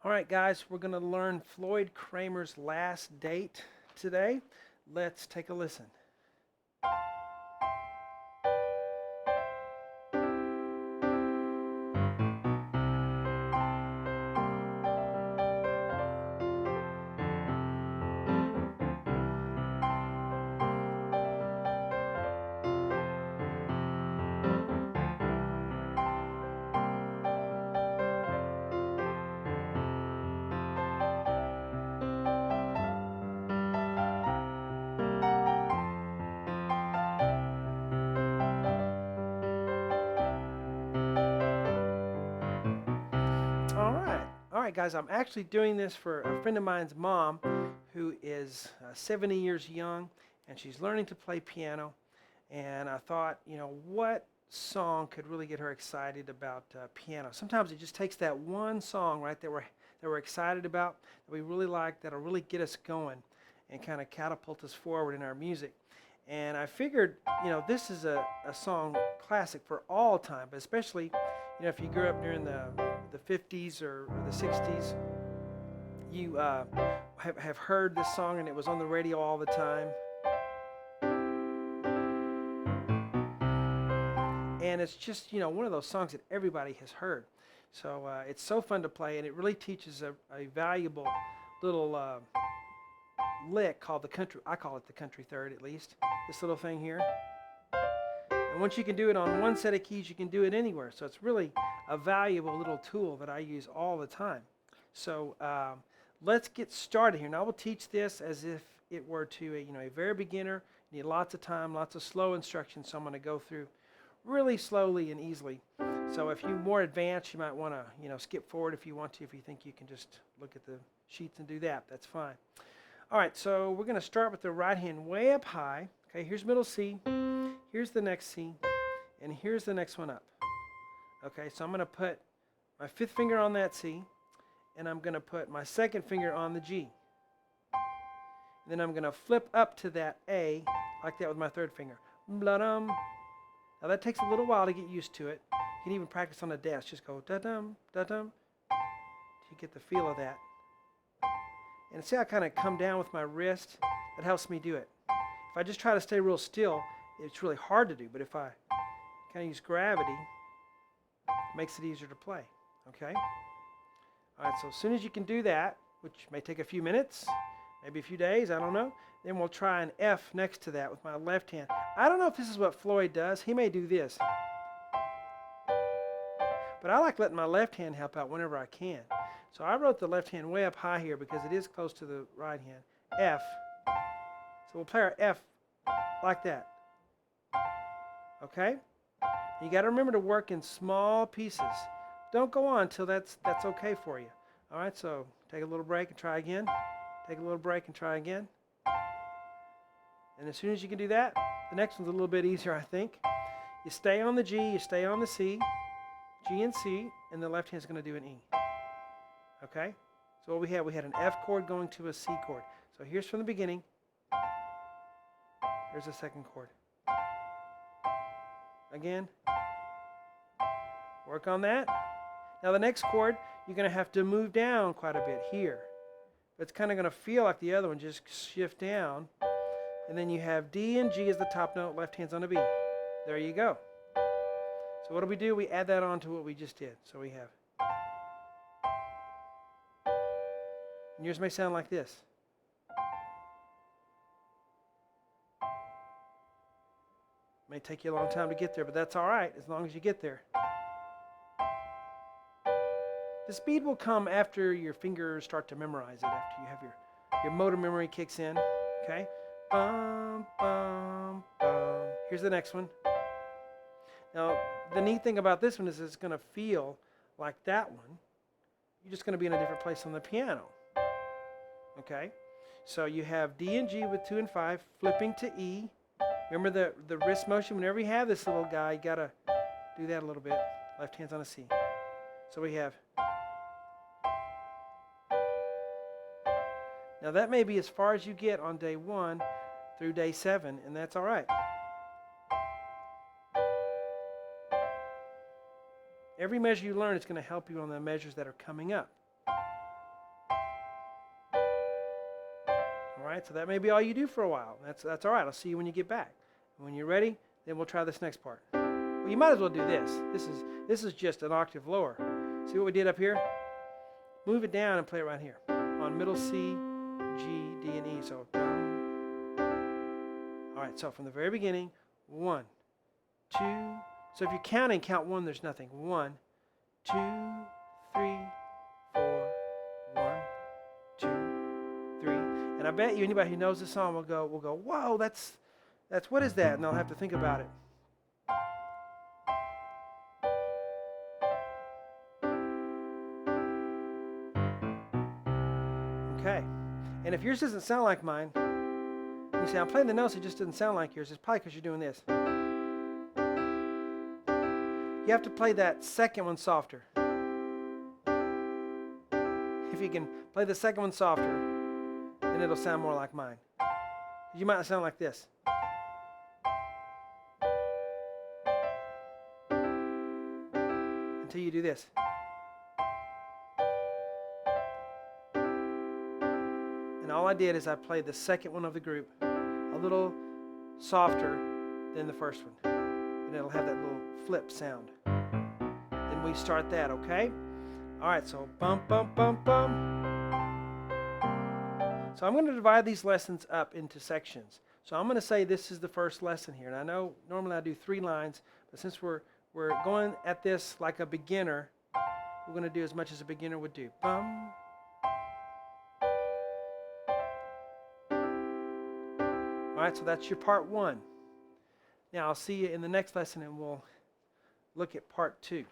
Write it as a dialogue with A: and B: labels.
A: All right, guys, we're going to learn Floyd Cramer's last date today. Let's take a listen. All right. All right, guys, I'm actually doing this for a friend of mine's mom who is 70 years young, and she's learning to play piano. And I thought, what song could really get her excited about piano? Sometimes it just takes that one song, right, that we're excited about, that we really like, that'll really get us going and kind of catapult us forward in our music. And I figured, this is a song classic for all time, but especially, if you grew up during the 50s or the 60s, you have heard this song and it was on the radio all the time. And it's just, one of those songs that everybody has heard. So it's so fun to play, and it really teaches a valuable little lick called the country. I call it the country third, at least. This little thing here. And once you can do it on one set of keys, you can do it anywhere. So it's really a valuable little tool that I use all the time. So let's get started here. Now I will teach this as if it were to a very beginner. You need lots of time, lots of slow instructions. So I'm going to go through really slowly and easily. So if you're more advanced, you might want to skip forward if you want to. If you think you can just look at the sheets and do that, that's fine. All right, so we're going to start with the right hand way up high. Okay, here's middle C, here's the next C, and here's the next one up. Okay, so I'm going to put my fifth finger on that C, and I'm going to put my second finger on the G. And then I'm going to flip up to that A like that with my third finger. Blah-dum. Now that takes a little while to get used to it. You can even practice on a desk. Just go da-dum, da-dum, till you get the feel of that. And see how I kind of come down with my wrist? That helps me do it. If I just try to stay real still, it's really hard to do. But if I kind of use gravity, it makes it easier to play. Okay? All right, so as soon as you can do that, which may take a few minutes, maybe a few days, I don't know, then we'll try an F next to that with my left hand. I don't know if this is what Floyd does. He may do this. But I like letting my left hand help out whenever I can. So I wrote the left hand way up high here because it is close to the right hand. F. So we'll play our F like that. Okay? You got to remember to work in small pieces. Don't go on until that's okay for you. All right, so take a little break and try again. Take a little break and try again. And as soon as you can do that, the next one's a little bit easier, I think. You stay on the G, you stay on the C, G and C, and the left hand's going to do an E. Okay? So what we had an F chord going to a C chord. So here's from the beginning. Here's the second chord. Again. Work on that. Now the next chord, you're going to have to move down quite a bit here. But it's kind of going to feel like the other one, just shift down. And then you have D and G as the top note, left hand's on a B. There you go. So what do? We add that on to what we just did. So we have. And yours may sound like this. It may take you a long time to get there, but that's all right as long as you get there. The speed will come after your fingers start to memorize it, after you have your motor memory kicks in. Okay? Bum, bum, bum. Here's the next one. Now, the neat thing about this one is it's going to feel like that one. You're just going to be in a different place on the piano. Okay? So you have D and G with 2 and 5, flipping to E. Remember the wrist motion? Whenever you have this little guy, you got to do that a little bit. Left hand's on a C. So we have. Now that may be as far as you get on day 1 through day 7, and that's all right. Every measure you learn is going to help you on the measures that are coming up. All right, so that may be all you do for a while. That's all right. I'll see you when you get back. And when you're ready, then we'll try this next part. Well, you might as well do this. This is just an octave lower. See what we did up here? Move it down and play it right here on middle C, G, D, and E. So, all right. So from the very beginning, 1, 2. So if you're counting, count 1. There's nothing. 1, 2, 3, 4. 1, 2, 3. And I bet you anybody who knows this song will go, whoa, that's what is that? And they'll have to think about it. Okay. And if yours doesn't sound like mine, you say, I'm playing the notes, it just doesn't sound like yours. It's probably because you're doing this. You have to play that second one softer. If you can play the second one softer, then it'll sound more like mine. You might sound like this. Until you do this. And all I did is I played the second one of the group a little softer than the first one. And it'll have that little flip sound. Then we start that, okay? All right, so bum, bum, bum, bum. So I'm going to divide these lessons up into sections. So I'm going to say this is the first lesson here. And I know normally I do 3 lines, but since we're going at this like a beginner, we're going to do as much as a beginner would do. Bum. All right, so that's your part 1. Now I'll see you in the next lesson and we'll look at part 2.